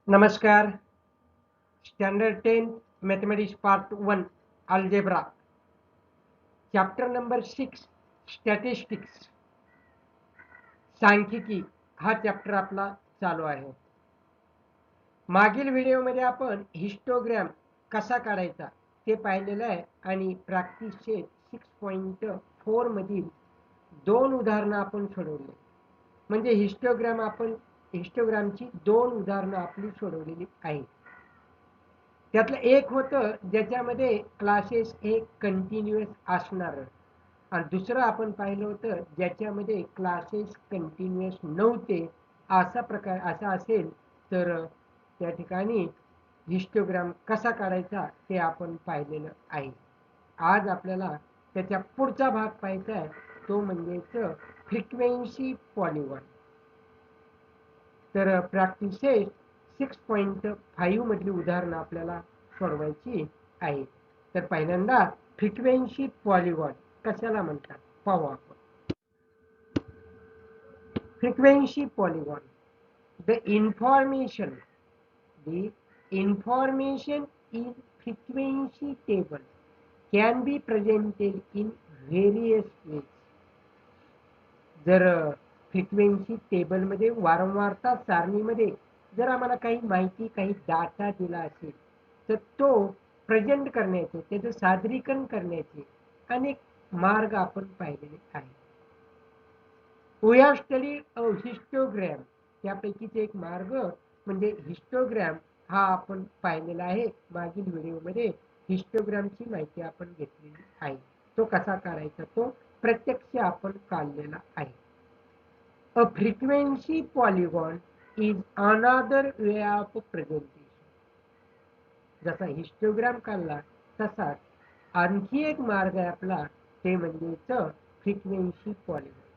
नमस्कार. Standard 10 mathematics part 1 algebra chapter number 6 statistics सांख्यिकी हा चॅप्टर आपला चालू आहे. मागील व्हिडिओमध्ये आपण हिस्टोग्राम कसा काढायचा ते पाहिलेलं आहे आणि प्रॅक्टिसचे 6.4 मधील दोन उदाहरणं आपण सोडवली. म्हणजे हिस्टोग्रामची दोन उदाहरणं आपली सोडवलेली आहेत. त्यातलं एक होतं ज्याच्यामध्ये क्लासेस हे कंटिन्युअस असणार आणि दुसरं आपण पाहिलं होतं ज्याच्यामध्ये क्लासेस कंटिन्युअस नव्हते. असा असेल तर त्या ठिकाणी हिस्टोग्राम कसा काढायचा ते आपण पाहिलेलं आहे. आज आपल्याला त्याच्या पुढचा भाग पाहायचा आहे, तो म्हणजेच फ्रिक्वेन्सी पॉलिगॉन. तर प्रॅक्टिसेस 6.5 मधली उदाहरणं आपल्याला सोडवायची आहे. तर पहिल्यांदा फ्रिक्वेन्सी पॉलिगॉन कशाला म्हणतात पाहू आपण. Frequency polygon, the information in frequency table can be presented in various ways. जर फ्रिक्वेन्सी टेबलमध्ये वारंवारता सारणीमध्ये जर आम्हाला काही माहिती काही डाटा दिला असेल तर तो प्रेझेंट करण्याचे त्याचं सादरीकरण करण्याचे अनेक मार्ग आपण पाहिलेले आहेत. वी हॅव स्टडी हिस्टोग्रॅम, त्यापैकीच एक मार्ग म्हणजे हिस्टोग्रॅम हा आपण पाहिलेला आहे. मागील व्हिडिओमध्ये हिस्टोग्रामची माहिती आपण घेतलेली आहे. तो कसा काढायचा तो प्रत्यक्ष आपण काढलेला आहे. A frequency polygon is another way of presentation. जसा हिस्टोग्राम काढला तसाच आणखी एक मार्ग आहे आपला, ते म्हणजेच फ्रिक्वेन्सी पॉलिगॉन.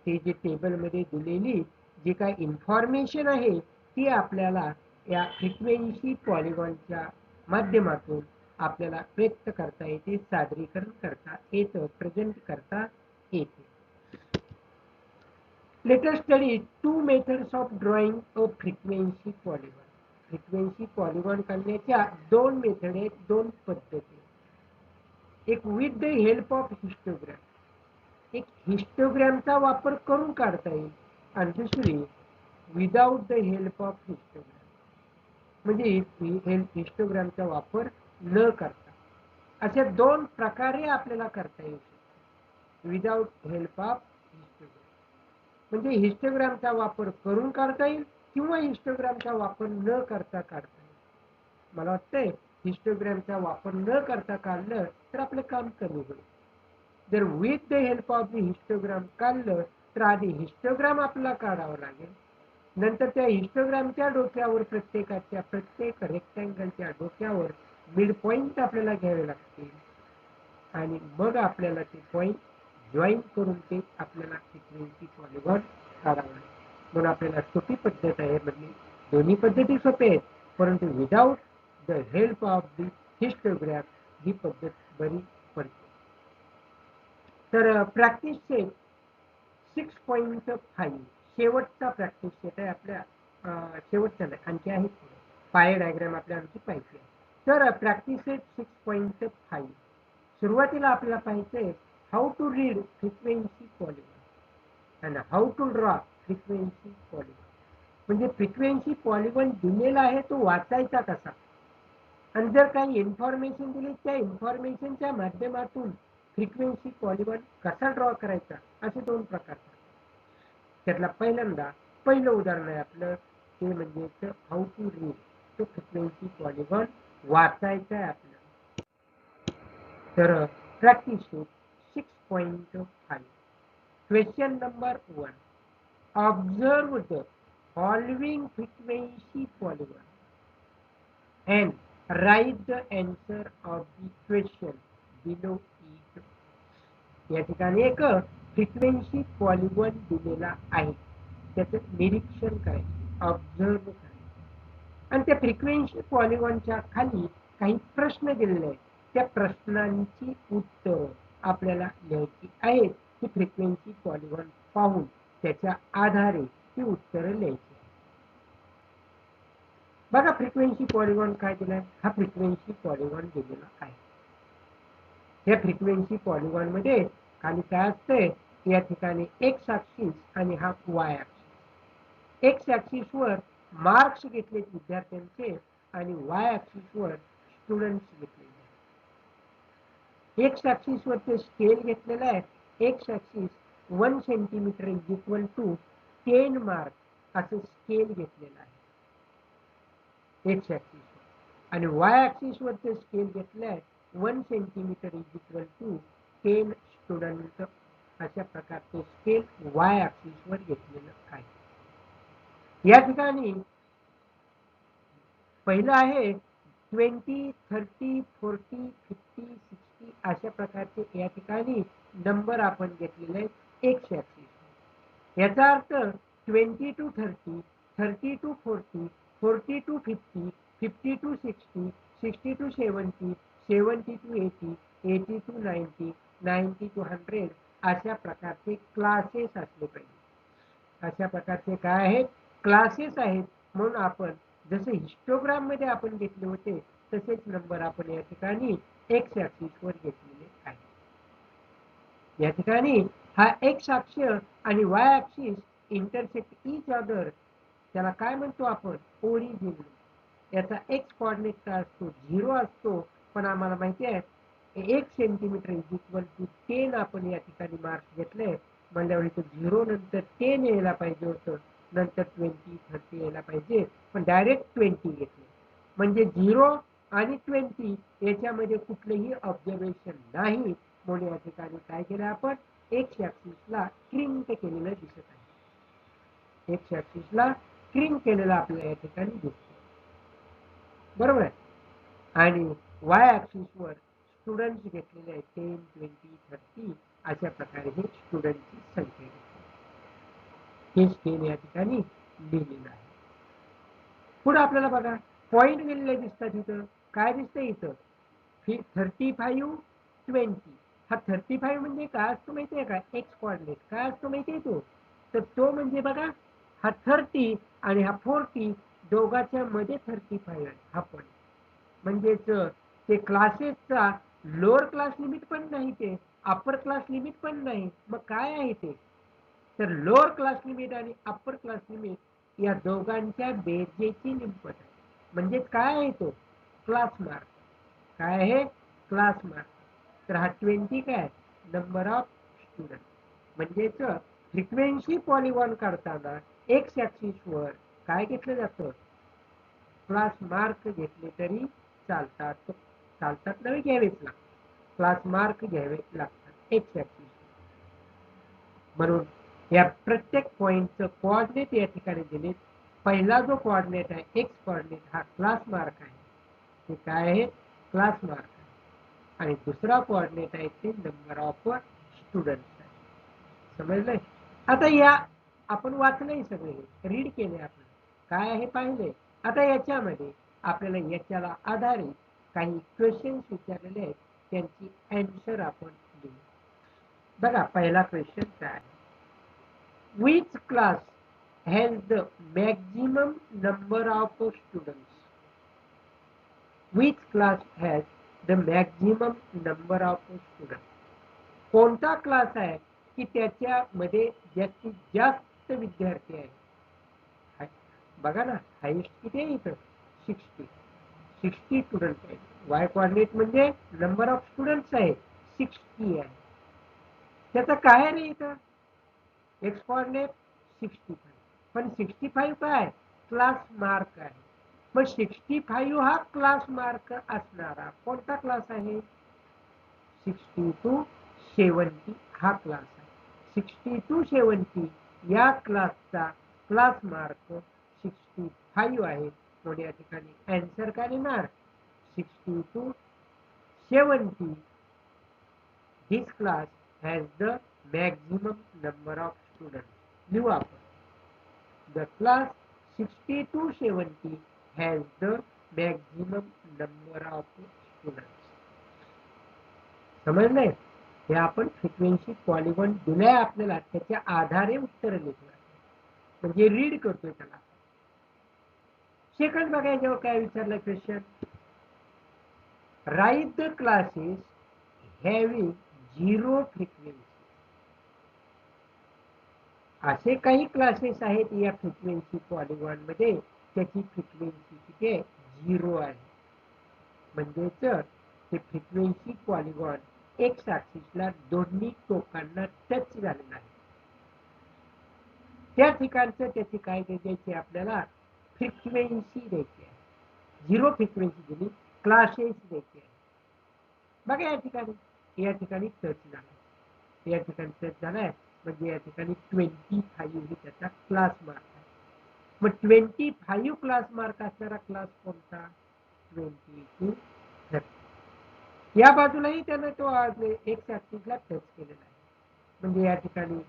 ते जे टेबलमध्ये दिलेली जी काय इन्फॉर्मेशन आहे ती आपल्याला या फ्रिक्वेन्सी पॉलिगॉनच्या माध्यमातून आपल्याला व्यक्त करता येते, सादरीकरण करता येतं, प्रेझेंट करता येते. Let us study two methods of drawing a frequency polygon. Frequency polygon काढण्याच्या दोन मेथड आहेत, दोन पद्धती. एक with the help of histogram, एक हिस्टोग्रामचा वापर करून काढता येईल आणि दुसरी without the help of histogram, म्हणजे हिस्टोग्रामचा वापर न करता. अशा दोन प्रकारे आपल्याला करता येईल. विदाउट हेल्प ऑफ हिस्टोग्राम म्हणजे हिस्टोग्रामचा वापर करून काढता येईल किंवा हिस्टोग्रामचा वापर न करता काढता येईल. मला वाटतंय हिस्टोग्रामचा वापर न करता काढलं तर आपलं काम कमी होईल. जर with the help of the histogram काढलं तर आधी हिस्टोग्राम आपल्याला काढावं लागेल, नंतर त्या हिस्टोग्रामच्या डोक्यावर प्रत्येक रेक्टँगलच्या डोक्यावर मिड पॉइंट आपल्याला घ्यावे लागतील आणि मग आपल्याला ते पॉइंट जॉईन करून ते आपल्याला फ्रिक्वेन्सी पॉलिगॉन काढावं लागेल. म्हणून आपल्याला सोपी पद्धत आहे, म्हणजे दोन्ही पद्धती सोपे आहेत, परंतु without the help of the histogram ही पद्धत बरी पडते. तर प्रॅक्टिस सेट 6.5 शेवटचा प्रॅक्टिस सेट आहे आपल्या. शेवटचा नाही, आणखी आहे पाय डायग्राम आपल्या आणखी पाहिजे. तर प्रॅक्टिस सेट 6.5 सुरुवातीला आपल्याला पाहिजे how to read frequency polygon आणि how to draw frequency polygon. म्हणजे फ्रिक्वेन्सी पॉलिगॉन दिलेला आहे तो वाचायचा कसा, आणि जर काही इन्फॉर्मेशन दिली त्या इन्फॉर्मेशनच्या माध्यमातून फ्रिक्वेन्सी पॉलिगॉन कसा ड्रॉ करायचा, असे दोन प्रकार. त्यातला पहिलं उदाहरण आहे आपलं, ते म्हणजे हाऊ टू रीड. तो फ्रिक्वेन्सी पॉलिगॉन वाचायचा आहे आपल्याला. तर practice 6.5 question number 1. Observe the following frequency polygon and write the answer of the question below each. या ठिकाणी एक फ्रिक्वेन्सी पॉलिगॉन दिलेला आहे, त्याचं निरीक्षण करायचं, ऑब्झर्व करायचं आणि त्या फ्रिक्वेन्सी पॉलिगॉनच्या खाली काही प्रश्न दिलेले आहेत. त्या प्रश्नांची उत्तर आपल्याला लिहायची आहेत. ती फ्रिक्वेन्सी पॉलिगॉन पाहून त्याच्या आधारे ती उत्तरं लिहायची. बघा फ्रिक्वेन्सी पॉलिगॉन काय दिलाय, हा फ्रिक्वेन्सी पॉलिगॉन दिलेला आहे. या फ्रिक्वेन्सी पॉलिगॉन मध्ये खाली काय असतंय, या ठिकाणी एक्स ऍक्सिस आणि हा वाय ऍक्सिस. एक्स ऍक्सिस वर मार्क्स घेतले विद्यार्थ्यांचे आणि वाय ऍक्सिस वर स्टुडंट्स घेतलेले. एक्स ऍक्सिस वर ते स्केल घेतलेला आहे. X axis 1 centimetre is equal to 10 mark असं स्केल घेतलेलं आहे एक्स ऍक्सिस वर. आणि वाय ऍक्सिस वर ते स्केल घेतलंय 1 centimetre is equal to 10 student अशा प्रकारचे स्केल वाय ऍक्सिस वर घेतलेलं आहे. या ठिकाणी पहिलं आहे 20, 30, 40, 50, 60 अशा प्रकारचे या ठिकाणी नंबर आपण घेतलेले आहेत एक्स ऍक्सिस. याचा अर्थ 20 to 30, 30 to 40, 40 to 50, 50 to 60, 60 to 70, 70 to 80, 80 to 90, 90 to 100 अशा प्रकारचे क्लासेस असले पाहिजे. अशा प्रकारचे काय आहेत, क्लासेस आहेत. म्हणून आपण जसे हिस्टोग्राम मध्ये आपण घेतले होते तसेच नंबर आपण या ठिकाणी एक्स ऍक्सिस वर घेतलेले आहे. या ठिकाणी हा एक्स अक्ष आणि Y axis intersect each other, त्याला काय म्हणतो आपण, ओरिजिन. याचा एक्स कोऑर्डिनेट काय असतो, 0 असतो. पण आम्हाला माहिती आहे 1 सेंटीमीटर इज इक्वल टू 10 आपण या ठिकाणी मार्क्स घेतले म्हणल्यावर इथे 0 नंतर 10 यायला पाहिजे होतं, नंतर 20, 30 यायला पाहिजे, पण डायरेक्ट 20 घेतले. म्हणजे 0 आणि 20 याच्यामध्ये कुठलेही ऑब्झर्वेशन नाही. म्हणून या ठिकाणी काय केलं आपण, एक्स ऍक्सिसला क्रिंक केलेलं दिसत आहे. एक्स ऍक्सिसला क्रिंक केलेलं आपल्याला या ठिकाणी दिसतं, बरोबर आहे. आणि वाय ऍक्सिस वर स्टुडंट्स घेतलेले आहेत 10, 20, 30 अशा प्रकारे हे स्टुडंटची संख्या घेतली. हे स्केल या ठिकाणी लिहिलेलं आहे. पुढे आपल्याला बघा पॉइंट गेलेले दिसतात. इथं काय दिसतंय, इथं 35, 20. हा 35 म्हणजे काय असतो माहितीये का, एक्स कोऑर्डिनेट काय असतो माहितीये तो, तर तो म्हणजे बघा हा 30 आणि हा 40 दोघांच्या मध्ये 35 आहे हा पॉइंट. म्हणजेच ते क्लासेसचा लोअर क्लास लिमिट पण नाही, ते अप्पर क्लास लिमिट पण नाही. मग काय आहे ते, तर लोअर क्लास लिमिट आणि अप्पर क्लास लिमिट या दोघांच्या बेरजेची निंपट आहे. म्हणजेच काय आहे तो, क्लास मार्क. काय आहे, क्लास मार्क. तर हा 20 काय, नंबर ऑफ स्टुडंट. म्हणजेच फ्रिक्वेन्सी पॉलिगॉन काढताना एक्स ऍक्सिस वर काय घेतलं जातं, क्लास मार्क घेतले तरी चालतात. चालतात नव्हे, घ्यावेच लागतात. क्लास मार्क घ्यावे लागतात एक्स ऍक्सिस. म्हणून या प्रत्येक पॉइंटचं कोऑर्डिनेट या ठिकाणी दिले. पहिला जो कोऑर्डिनेट आहे एक्स कोऑर्डिनेट हा क्लास मार्क आहे, ते काय आहे, क्लास मार्क आहे. आणि दुसरा कोऑर्डिनेट आहे ते नंबर ऑफ स्टुडंट्स आहे. समजलंय. आता या आपण वाचलंय सगळे, रीड केले, आपण काय आहे पाहिले. आता याच्यामध्ये आपल्याला याच्याला आधारित काही क्वेश्चन्स विचारलेले आहेत, त्यांची आन्सर आपण लिहू. बघा पहिला क्वेश्चन काय आहे, which class has the maximum number of students? Which class has the maximum number of students? कोणता क्लास आहे की त्याच्यामध्ये जास्तीत जास्त विद्यार्थी आहेत. बघा ना, हायेस्ट किती आहे इथं, 60 स्टुडंट आहेत. वाय कोऑर्डिनेट म्हणजे नंबर ऑफ स्टुडंट्स आहे 60 आहे. त्याचं काय रे इथं, एक्स कोऑर्डिनेट 65, पण 65 काय, क्लास मार्क आहे. मग 65 हा क्लास मार्क असणारा कोणता क्लास आहे, 60 to 70 हा क्लास आहे. 60 to 70 या क्लासचा क्लास मार्क 65 आहे. म्हणून या ठिकाणी आन्सर काय लिहिणार, 60 to 70 this class has the maximum number of students. लिहू आपण, the class 60 to 70 has the maximum number of students. समजलंय. हे आपण फ्रिक्वेन्सी पॉलिगॉन दिलाय आपल्याला, त्याच्या आधारे उत्तर लिहितो, म्हणजे रीड करतोय त्याला. सेकंड बघा जेव्हा काय विचारलं question, write the classes having zero frequency. असे काही क्लासेस आहेत या फ्रिक्वेन्सी पॉलिगॉन मध्ये त्याची फ्रिक्वेन्सी किती आहे, 0 आहे. म्हणजेच ते फ्रिक्वेन्सी पॉलिगॉन एक्स ऍक्सिसला दोन्ही टोकांना टच झालेला आहे. त्या ठिकाणचं त्याची काय द्यायची आपल्याला, फ्रिक्वेन्सी द्यायची आहे. 0 फ्रिक्वेन्सी दिली, क्लासेस द्यायचे आहे. बघा या ठिकाणी टच झाला, या ठिकाणी टच झालाय, म्हणजे या ठिकाणी 25 ही त्याचा क्लास मार्क आहे. मग 25 क्लास मार्क असणारा क्लास कोणता, 22 30. या बाजूलाही त्यानं तो एक्स ऍक्सिसला टच केलेला आहे. म्हणजे या ठिकाणी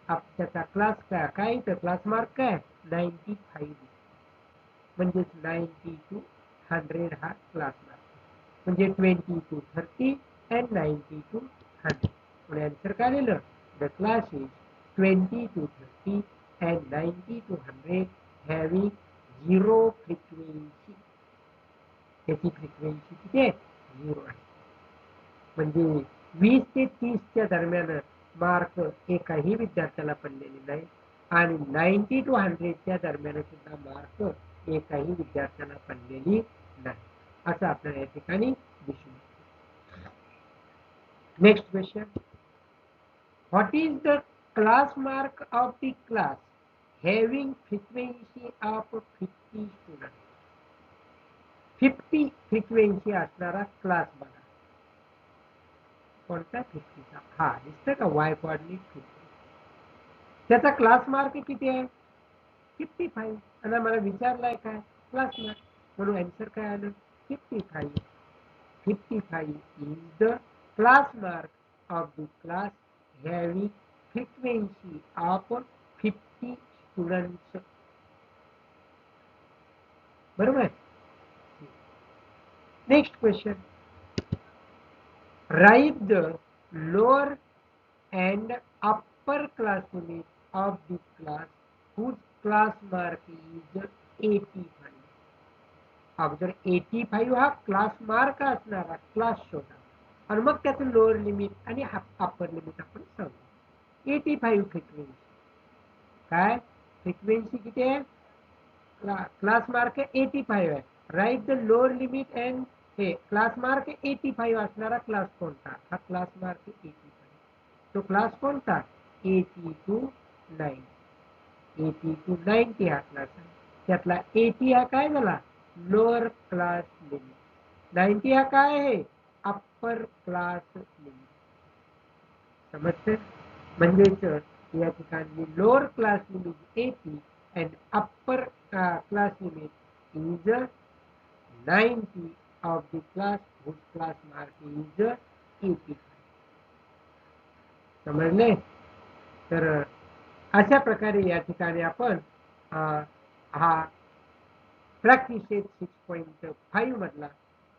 त्याचा क्लास काय तर क्लास मार्क काय 95, म्हणजेच 90 to 100 हा क्लास मार्क. म्हणजे 20 to 30 and 90 to 100. म्हणजे आन्सर काय लिहिलं, the class is 20 to 30 and 90 to 100 having 0 frequency. त्याची फ्रिक्वेन्सी किती आहे, 0 आहे. म्हणजे 20 ते 30च्या दरम्यान मार्क एकाही विद्यार्थ्याला पडलेले नाही, आणि 90 to 100च्या दरम्यान सुद्धा मार्क एकाही विद्यार्थ्याला पडलेली नाही, असं आपल्याला या ठिकाणी दिसून येतं. Next question, what is the class mark of the class having frequency of 50 student. 50 frequency असणारा क्लास बघा कोणता, 50चा. हा दिसतंय का, वाय कोऑर्डिनेट 50. त्याचा क्लास मार्क किती आहे, 55. आणि मला विचारलाय काय, क्लास मार्क, म्हणून आन्सर काय आलं, 55. 55 is the class mark of the class having frequency of 50 students. बरोबर. Next question, write the lower and upper class limit of the class whose class mark is 85. अगोदर 85 हा क्लास मार्क असणारा class शोधा, आणि मग त्याचं लोअर लिमिट आणि upper limit आपण सांगू. 85 फ्रिक्वेन्सी काय, फ्रिक्वेन्सी किती आहे, क्लास मार्क 85 आहे. Write the lower limit and हे क्लास मार्क 85 असणारा क्लास कोणता, हा क्लास मार्क 85. तो क्लास कोणता, 80 to 90. 80 to 90 हा क्लास आहे. त्यातला 80 हा काय झाला, लोअर क्लास लिमिट. 90 हा काय आहे, अप्पर क्लास लिमिट. समजते. म्हणजेच या ठिकाणी lower class limit 80 and upper class limit is 90 of the class whose class mark is 85. समजले. तर अशा प्रकारे या ठिकाणी आपण हा प्रॅक्टिस 6.5 मधला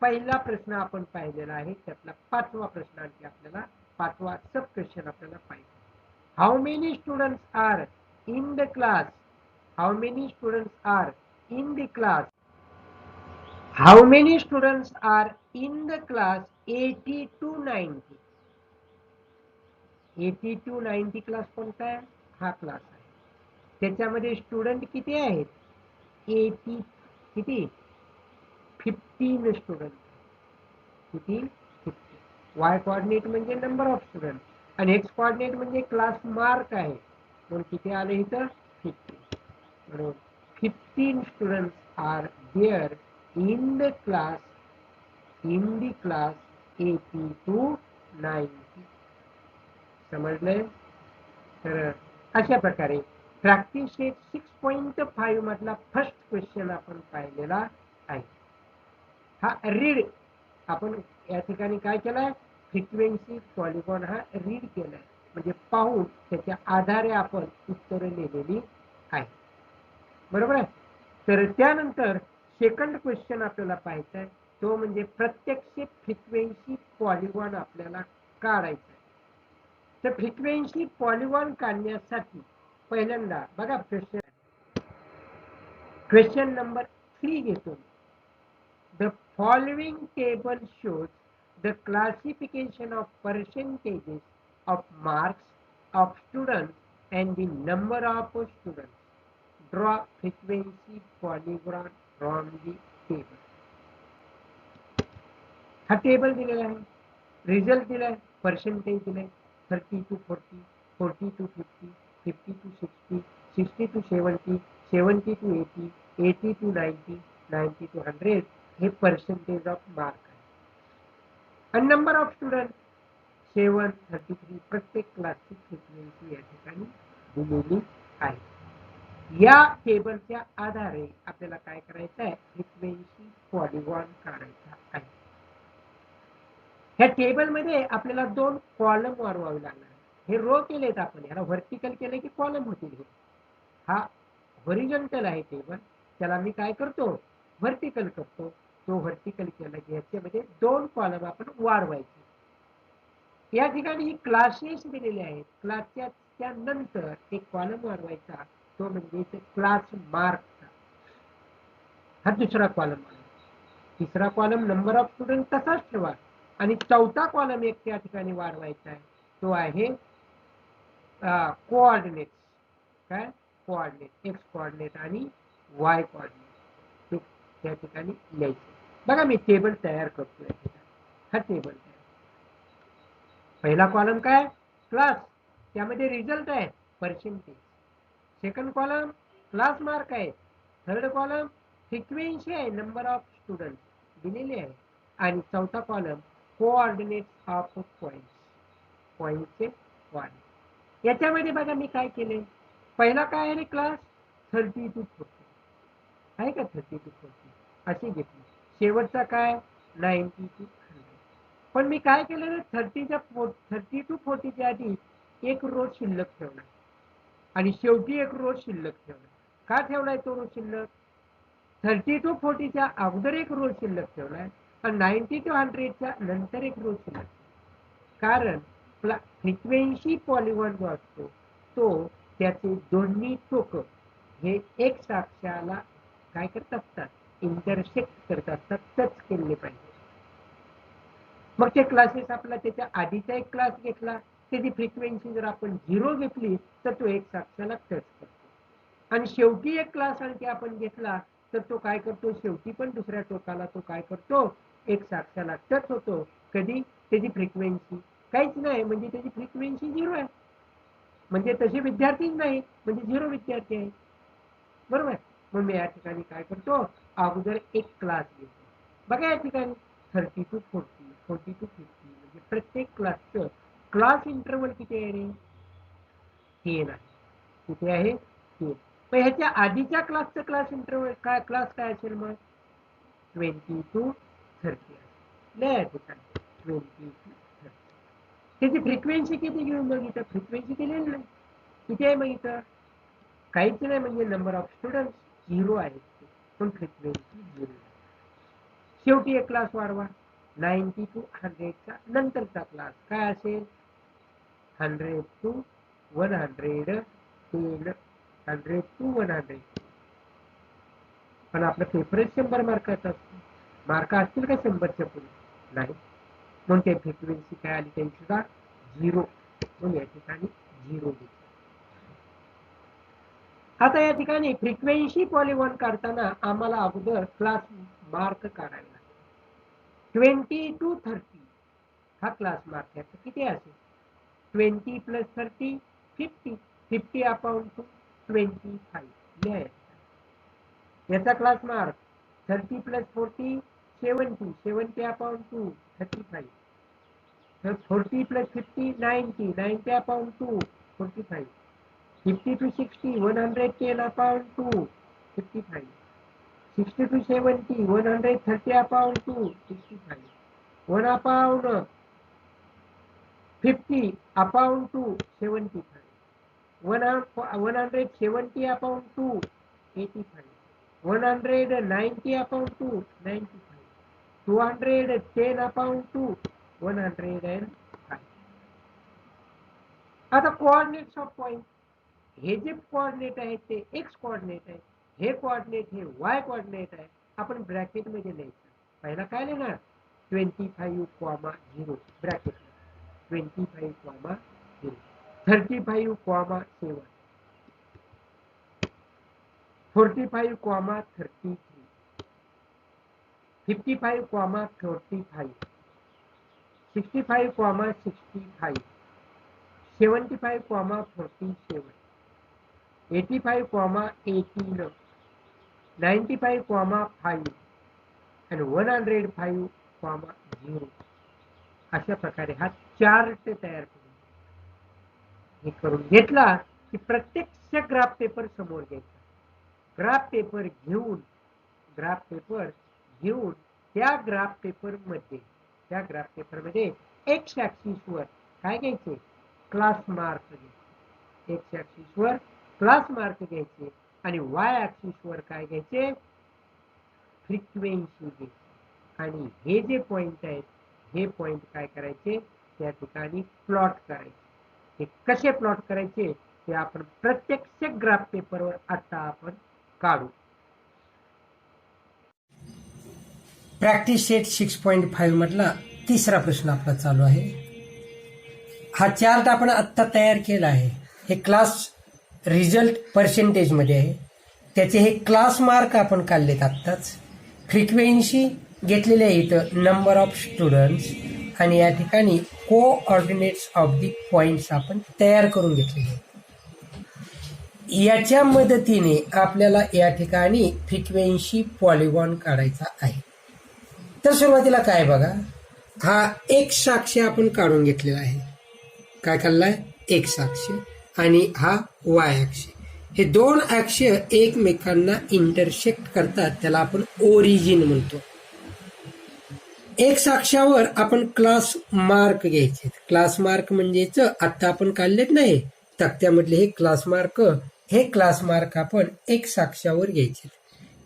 पहिला प्रश्न आपण पाहिलेला आहे. त्यातला 5वा प्रश्न आणखी आपल्याला 5वा सब क्वेश्चन आपल्याला पाहिजे. How many students are in the class, how many students are in the class, how many students are in the class 80 to 90. 80 to 90 class कोणता आहे, हा क्लास आहे. त्याच्यामध्ये स्टुडंट किती आहेत, 80 किती 15 स्टुडंट. किती, 50. वाय कोऑर्डिनेट म्हणजे नंबर ऑफ स्टुडंट, आणि एक्स कोऑर्डिनेट म्हणजे क्लास मार्क आहे, म्हणून किती आले इथं 50. म्हणून 15 students are there in the class, in the class 80 to 90. समजले. तर अशा प्रकारे प्रॅक्टिस 6.5 मधला फर्स्ट क्वेश्चन आपण पाहिलेला आहे. हा रीड आपण या ठिकाणी काय केलाय, फ्रिक्वेन्सी पॉलिगॉन हा रीड केलाय, म्हणजे पाहून त्याच्या आधारे आपण उत्तरे लिहिलेली आहे. बरोबर आहे. तर त्यानंतर सेकंड क्वेश्चन आपल्याला पाहायचा आहे, तो म्हणजे प्रत्यक्ष फ्रिक्वेन्सी पॉलिगॉन आपल्याला काढायचा आहे. तर फ्रिक्वेन्सी पॉलिगॉन काढण्यासाठी पहिल्यांदा बघा क्वेश्चन नंबर 3 घेतो. The following table shows the classification of percentages of marks of students and the number of students. Draw frequency polygon from the table. हा टेबल दिलेला आहे, रिझल्ट दिलाय, पर्सेंटेज दिलाय 30 to 40, 40 to 50, 50 to 60, 60 to 70, 70 to 80, 80 to 90, 90 to 100 हे percentage of mark आहे. आणि number of student 733 प्रत्येक क्लासची फ्रिक्वेन्सी या ठिकाणी दिलेली आहे. या टेबलच्या आधारे आपल्याला काय करायचं आहे, फ्रिक्वेन्सी पॉलिगॉन काढायचा आहे. ह्या टेबल मध्ये आपल्याला 2 कॉलम वाढवावे लागणार. हे रो केलेत आपण, याला व्हर्टिकल केले की कॉलम होतील. हे हा हॉरिझॉन्टल आहे टेबल, त्याला मी काय करतो, व्हर्टिकल करतो. तो व्हर्टिकल केला की याच्यामध्ये 2 कॉलम आपण वाढवायचे. या ठिकाणी क्लासेस दिलेले आहेत, क्लासच्या त्यानंतर एक कॉलम वाढवायचा, तो म्हणजे क्लास मार्कचा. हा दुसरा कॉलम आहे. तिसरा कॉलम नंबर ऑफ स्टुडंट तसाच ठेवा आणि चौथा कॉलम एक त्या ठिकाणी वाढवायचा आहे, तो आहे कोऑर्डिनेट. काय कोऑर्डिनेट, एक्स कोऑर्डिनेट आणि वाय कोऑर्डिनेट त्या ठिकाणी लिहायचं. बघा मी टेबल तयार करतो या ठिकाणी. हा टेबल तयार. पहिला कॉलम काय, क्लास, त्यामध्ये रिझल्ट आहे percentage. Second column class mark आहे. थर्ड कॉलम फ्रिक्वेन्सी आहे, नंबर ऑफ स्टुडंट दिलेले आहे. आणि चौथा कॉलम कोऑर्डिनेट ऑफ पॉइंट्स, पॉइंटचे कोऑर्डिनेट. याच्यामध्ये बघा मी काय केले, पहिला काय आहे क्लास 30 to 40 आहे का, 30 to 40 अशी घेतली. शेवटचा काय 90 to 100. पण मी काय केलं, 30 to 40 च्या आधी एक रो शिल्लक ठेवला आणि शेवटी एक रो शिल्लक ठेवला. का ठेवलाय तो रो शिल्लक, 30 to 40 च्या अगोदर एक रो शिल्लक ठेवलाय आणि 90 to 100 च्या नंतर एक रो शिल्लक. कारण फ्रिक्वेन्सी पॉलिगॉन जो असतो तो त्याचे दोन्ही टोक हे एक्स अक्षाला काय करत असतात, इंटरसेक्ट करत असतात, टच केले पाहिजे. मग ते क्लासेस आपला त्याच्या आधीचा एक क्लास घेतला, त्याची फ्रिक्वेन्सी जर आपण 0 घेतली तर तो एक्स अक्षाला टच करतो. आणि शेवटी एक क्लास आणखी आपण घेतला तर तो काय करतो, शेवटी पण दुसऱ्या टोकाला तो काय करतो, एक्स अक्षाला टच होतो. कधी, त्याची फ्रिक्वेन्सी काहीच नाही, म्हणजे त्याची फ्रिक्वेन्सी 0 आहे, म्हणजे तसे विद्यार्थीच नाही, म्हणजे 0 विद्यार्थी आहे. बरोबर. मग मी या ठिकाणी काय करतो, अगोदर एक क्लास घेतो. बघा या ठिकाणी 30 to 40, 40 to 50 म्हणजे प्रत्येक क्लासचं क्लास इंटरवल किती आहे रे, 3 आहे. किती आहे, 3. मग ह्याच्या आधीच्या क्लासचं क्लास इंटरवल काय, क्लास काय असेल मग 20 to 30 आहे. या ठिकाणी 20 to 30. त्याची फ्रिक्वेन्सी किती घेऊन मग इथं फ्रिक्वेन्सी दिलेली नाही. किती आहे मग इथं, काहीच नाही, म्हणजे नंबर ऑफ स्टुडंट 0 आहे, पण फ्रिक्वेन्सी 0. शेवटी एक क्लास वाढवा, 90 to 100 चा नंतरचा क्लास काय असेल, 100 to 100, 100 to 100. पण आपला पेपरच 100 मार्काचा असतो. मार्क असतील का 100च्या पुढे, नाही. म्हणून ते फ्रिक्वेन्सी काय आली त्यांची सुद्धा 0. म्हणून या ठिकाणी 0 घेतली. आता या ठिकाणी फ्रिक्वेन्सी पॉलिगॉन काढताना आम्हाला अगोदर क्लास मार्क काढायला लागेल. 20 to 30 हा क्लास मार्क आहे. किती असेल, 20 plus 30 50, 50 upon 2 25. याचा क्लास मार्क 30 plus 40 70, 70 upon 2 35. तर 40 plus 50 90, 90 upon 2 45. 50 to 60 110 upon 2 55. 60 to 70 130 upon 2 65. 1 upon 50 upon 2 75. 170 upon 2 85. 190 upon 2 95. 210 upon 2 105. आता कोऑर्डिनेट्स ऑफ पॉइंट, हे जे कोऑर्डिनेट आहे ते एक्स कोऑर्डिनेट आहे, हे कोऑर्डिनेट हे वाय कोऑर्डिनेट आहे. आपण ब्रॅकेटमध्ये लिहायचं. पहिला काय लिहिणार 25,0 ब्रॅकेट 25,0 35,7 45,33 55,45 65,65 75,47 85,18 95,5 आणि 105,0 अशा प्रकारे हा चार्ट तयार करून घेतला की प्रत्यक्ष ग्राफ पेपर समोर घ्यायचा. ग्राफ पेपर घेऊन त्या ग्राफ पेपरमध्ये एक्स ऍक्सिस वर काय घ्यायचे क्लास मार्क घ्यायचे. एक्स ऍक्सिस वर क्लास मार्क घ्यायचे आणि वाय ऍक्सिस वर काय घ्यायचे फ्रिक्वेन्सी घ्यायची. आणि हे जे पॉइंट आहेत हे पॉइंट काय करायचे त्या ठिकाणी प्लॉट करायचे. हे कसे प्लॉट करायचे ते आपण प्रत्यक्ष ग्राफ पेपरवर आता आपण काढू. प्रॅक्टिस सेट 6.5 मधला तिसरा प्रश्न आपला चालू आहे. हा चार्ट आपण आत्ता तयार केला आहे. हे क्लास रिझल्ट पर्सेंटेज मध्ये आहे. त्याचे हे क्लास मार्क आपण काढलेत आत्ताच. फ्रिक्वेन्सी घेतलेले आहे इथं नंबर ऑफ स्टुडंट्स आणि या ठिकाणी कोऑर्डिनेट्स ऑफ दी पॉइंट्स आपण तयार करून घेतलेले. याच्या मदतीने आपल्याला या ठिकाणी फ्रिक्वेन्सी पॉलिगॉन काढायचा आहे. तर सुरुवातीला काय बघा हा एक्स अक्ष आपण काढून घेतलेला आहे. काय काढलाय एक्स अक्ष आणि हा वाय अक्ष. हे दोन अक्ष एकमेकांना इंटरसेक्ट करतात त्याला आपण ओरिजिन म्हणतो. एक्स अक्षावर आपण क्लास मार्क घ्यायचे. क्लास मार्क म्हणजेच आता आपण काढलेत नाही तक्त्यामधले हे क्लास मार्क आपण एक्स अक्षावर घ्यायचे.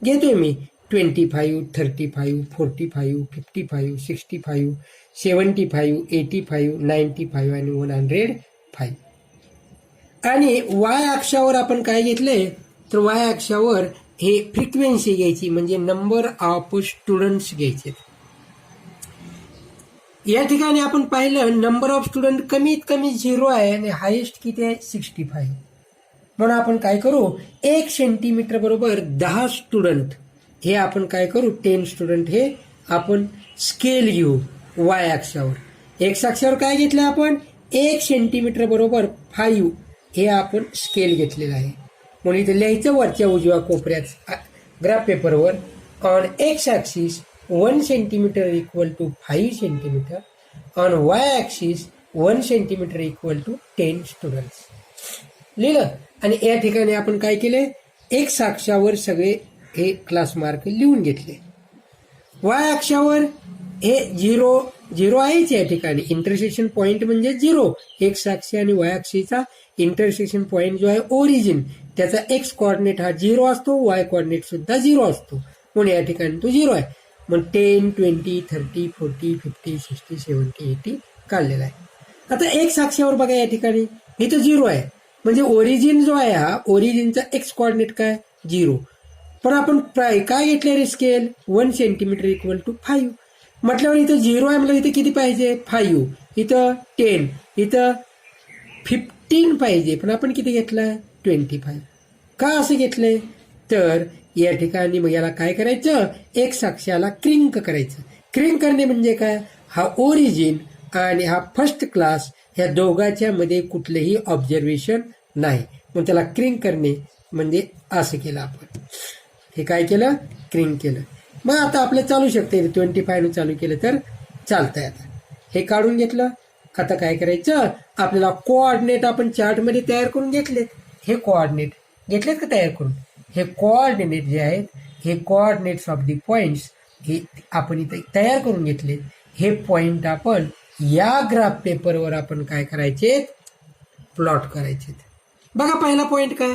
घेतोय मी 25, 35, 45, 55, 65, 75, 85, 95 आणि 105. आणि वाय अक्षावर आपण काय घेतलंय तर वाय अक्षावर हे फ्रिक्वेन्सी घ्यायची म्हणजे नंबर ऑफ स्टुडंट्स घ्यायचे. या ठिकाणी आपण पाहिलं नंबर ऑफ स्टुडंट कमीत कमी 0 आहे आणि हायेस्ट किती आहे 65. म्हणून आपण काय करू 1 सेंटीमीटर बरोबर 10 स्टुडंट हे आपण काय करू 10 स्टुडंट हे आपण स्केल घेऊ वाय अक्षावर. एक्स अक्षावर काय घेतलं आपण 1 सेंटीमीटर बरोबर 5 हे आपण स्केल घेतलेलं आहे. म्हणून इथे लिहायचं वरच्या उजव्या कोपऱ्यात ग्राफ पेपरवर on X axis 1 centimetre equal to 5 centimetre on Y axis 1 centimetre equal to 10 students लिहिलं. आणि या ठिकाणी आपण काय केले एक्स अक्षावर सगळे हे क्लास मार्क लिहून घेतले. वाय अक्षावर हे 0 आहेच या ठिकाणी. इंटरसेक्शन पॉइंट म्हणजे 0. एक्स अक्ष आणि वाय अक्षीचा इंटरसेक्शन पॉइंट जो आहे ओरिजिन त्याचा एक्स कोऑर्डिनेट हा 0 असतो वाय कोऑर्डिनेट सुद्धा 0 असतो म्हणून या ठिकाणी तो 0 आहे. मग 10, 20, 30, 40, 50, 60, 70, 80 काढलेला आहे. आता एक्स अक्षावर बघा या ठिकाणी इथं 0 आहे म्हणजे ओरिजिन जो आहे हा ओरिजिनचा एक्स कोऑर्डिनेट काय 0. पण आपण काय घेतले रे स्केल 1 सेंटीमीटर इक्वल टू 5 म्हटल्यावर इथं 0 आहे म्हणजे इथे किती पाहिजे 5, इथं 10, इथं 15 पाहिजे. पण आपण किती घेतलाय 25. का असं घेतलंय तर या ठिकाणी मग याला काय करायचं एक्स अक्षाला क्रिंक करायचं. क्रिंक करणे म्हणजे काय हा ओरिजिन आणि हा फर्स्ट क्लास ह्या दोघांच्या मध्ये कुठलेही ऑब्झर्वेशन नाही मग त्याला क्रिंक करणे म्हणजे असं केलं आपण. हे काय केलं क्रिंक केलं. मग आता आपलं चालू शकते 25 चालू केलं तर चालतंय. आता हे काढून घेतलं. आता काय करायचं आपल्याला कोऑर्डिनेट आपण चार्टमध्ये तयार करून घेतलेत. हे कोऑर्डिनेट घेतलेत का तयार करून. हे कोऑर्डिनेट जे आहेत हे कोऑर्डिनेट्स ऑफ दी पॉइंट्स हे आपण इथे तयार करून घेतले. हे पॉइंट आपण या ग्राफ पेपरवर आपण काय करायचे प्लॉट करायचे. बघा पहिला पॉइंट काय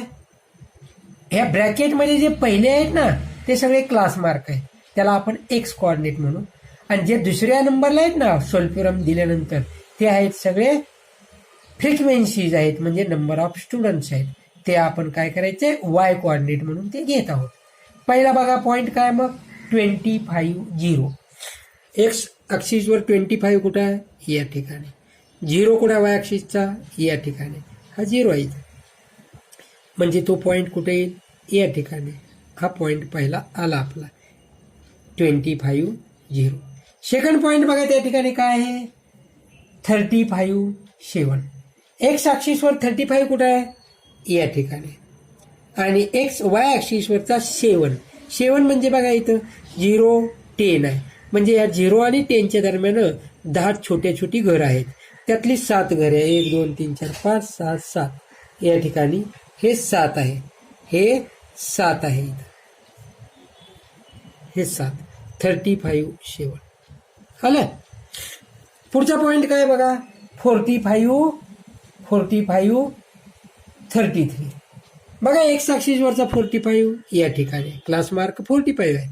ह्या ब्रॅकेटमध्ये जे पहिले आहेत ना ते सगळे क्लास मार्क आहेत त्याला आपण एक्स कोऑर्डिनेट म्हणू. आणि जे दुसऱ्या नंबरला आहेत ना सोल्प्युरम दिल्यानंतर ते आहेत सगळे फ्रिक्वेन्सीज आहेत म्हणजे नंबर ऑफ स्टुडंट्स आहेत ते आपण काय करायचे वाय कोऑर्डिनेट म्हणून ते घेत आहोत. पहिला बघा पॉइंट काय मग 25 एक्स ॲक्सिसवर 25 कुठं आहे या ठिकाणी, 0 कुठं आहे वाय ॲक्सिसचा या ठिकाणी, हा 0 आहे म्हणजे तो पॉईंट कुठे येईल या ठिकाणी, हा पॉईंट पहिला आला आपला 25 0. सेकंड पॉईंट बघा त्या ठिकाणी काय आहे 35 7. एक्स ॲक्सिसवर 35 कुठं आहे या ठिकाणी आणि एक्स वाय ॲक्सिसवरचा 7 म्हणजे बघा इथं 0 10 आहे म्हणजे या 0 आणि 10च्या दरम्यान 10 छोटी घरं आहेत, त्यातली 7 घरे आहे 1 2 3 4 5 6 7 या ठिकाणी हे 7 आहे, हे 7 आहे इथं, हे 7 35 7 आलं. पुढचा पॉईंट काय बघा 45 33 बघा एक्स ॲक्सिसवरचा 45 या ठिकाणी क्लास मार्क 45 आहे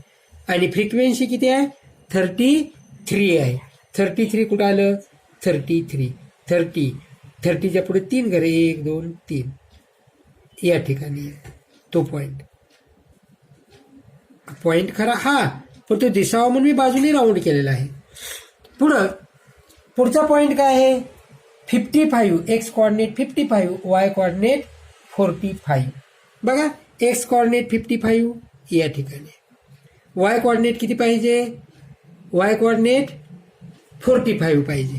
आणि फ्रिक्वेन्सी किती आहे 33 आहे. 33 कुठं आलं 30च्या पुढे 3 घरे 1 2 3 या ठिकाणी तो पॉईंट खरा हा, पण तो दिसावा म्हणून मी बाजूने राऊंड केलेला आहे. पुढचा पॉईंट काय आहे 55 एक्स कॉर्डिनेट 55 वाय कॉर्डिनेट 45 बघा एक्स कॉर्डिनेट 55 या ठिकाणी, वाय कॉर्डिनेट किती पाहिजे वाय कॉर्डिनेट 45 पाहिजे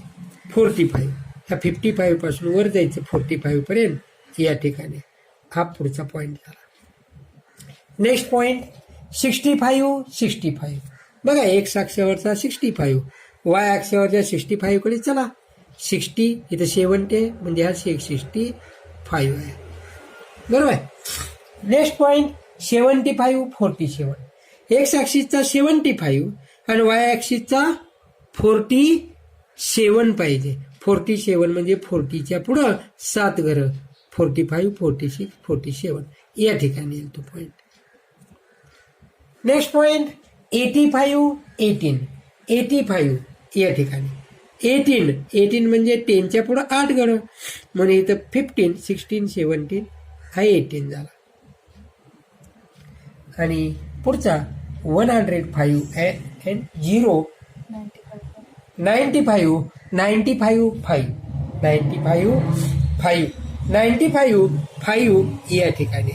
45 ह्या 55 पासून वर जायचं 45 पर्यंत या ठिकाणी, हा पुढचा पॉईंट झाला. नेक्स्ट पॉईंट 65 बघा एक्स अक्षावरचा 65 वाय अक्षावरच्या 65 कडे चला 60 इथं 70 म्हणजे हा 65 आहे बरोबर आहे. नेक्स्ट पॉईंट 75 47 एक्स ॲक्सिसचा 75 आणि वाय ॲक्सिसचा 47 पाहिजे. 47 म्हणजे 40च्या पुढं 7 घरं 45 46 47 या ठिकाणी येईल तो पॉईंट. नेक्स्ट पॉईंट 85 या ठिकाणी 18 म्हणजे 10च्या पुढं 8 घरं म्हणजे इथं 15 16 17 हा 18 झाला. आणि पुढचा 105 and 0 95 या ठिकाणी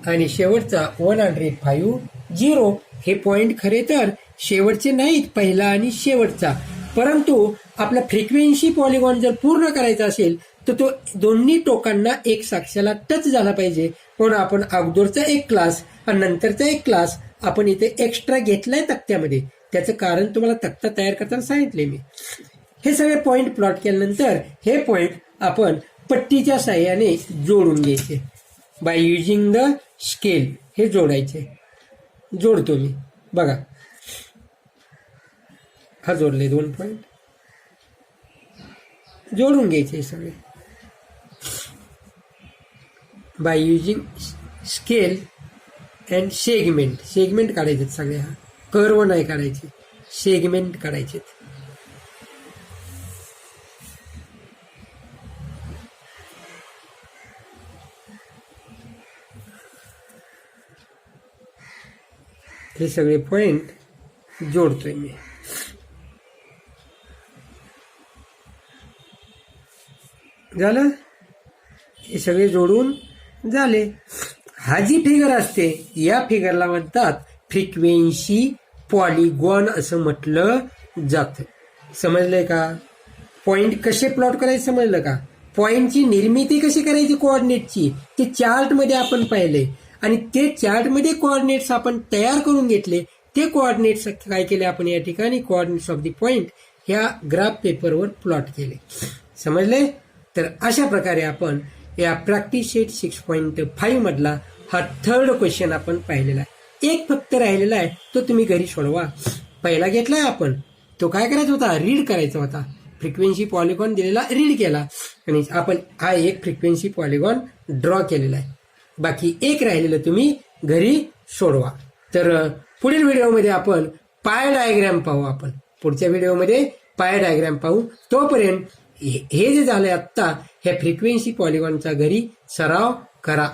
आणि शेवटचा 105 0 हे पॉईंट खरे तर शेवटचे नाहीत पहिला आणि शेवटचा, परंतु आपला फ्रिक्वेन्सी पॉलिगॉन जर पूर्ण करायचा असेल तर तो दोन्ही टोकांना एक साक्षाला टच झाला पाहिजे. म्हणून आपण अगोदरचा एक क्लास आणि नंतरचा एक क्लास आपण इथे एक्स्ट्रा घेतलाय तक्त्यामध्ये, त्याचं कारण तुम्हाला तक्ता तयार करताना सांगितले मी. हे सगळे पॉईंट प्लॉट केल्यानंतर हे पॉईंट आपण पट्टीच्या साह्याने जोडून घ्यायचे बाय युजिंग द स्केल. हे जोडायचे, जोडतो मी बघा, हा जोडले 2 पॉईंट जोडून घ्यायचे सगळे by using scale and segment काढायचे सगळे, हा कर्व नाही काढायचे, सेगमेंट काढायचे. हे सगळे पॉईंट जोडतोय मी. झालं, हे सगळे जोडून झाले. हा जी फिगर असते या फिगरला म्हणतात फ्रिक्वेन्सी पॉलिगॉन असं म्हटलं जातं. समजलंय का? पॉइंट कसे प्लॉट करायचे समजलं का? पॉइंटची निर्मिती कशी करायची कोऑर्डिनेटची ते चार्टमध्ये आपण पाहिले आणि ते चार्टमध्ये कोऑर्डिनेट्स आपण तयार करून घेतले. ते कोऑर्डिनेट्स काय केले आपण या ठिकाणी कोऑर्डिनेट्स ऑफ द पॉइंट ह्या ग्राफ पेपरवर प्लॉट केले. समजले? तर अशा प्रकारे आपण या प्रॅक्टिस सेट 6.5 मधला हा 3rd क्वेश्चन आपण पाहिलेला आहे. एक फक्त राहिलेला आहे, तो तुम्ही घरी सोडवा. पहिला घेतलाय आपण, तो काय करायचा होता? रीड करायचा होता. फ्रिक्वेन्सी पॉलिगॉन दिलेला रीड केला आणि आपण हा एक फ्रिक्वेन्सी पॉलिगॉन ड्रॉ केलेला आहे. बाकी एक राहिलेलं तुम्ही घरी सोडवा. तर पुढील व्हिडिओमध्ये आपण पाय डायग्राम पाहू. आपण पुढच्या व्हिडिओमध्ये पाय डायग्राम पाहू. तोपर्यंत हे जे झालंय आत्ता ह्या फ्रिक्वेन्सी पॉलिगॉनचा घरी सराव करा.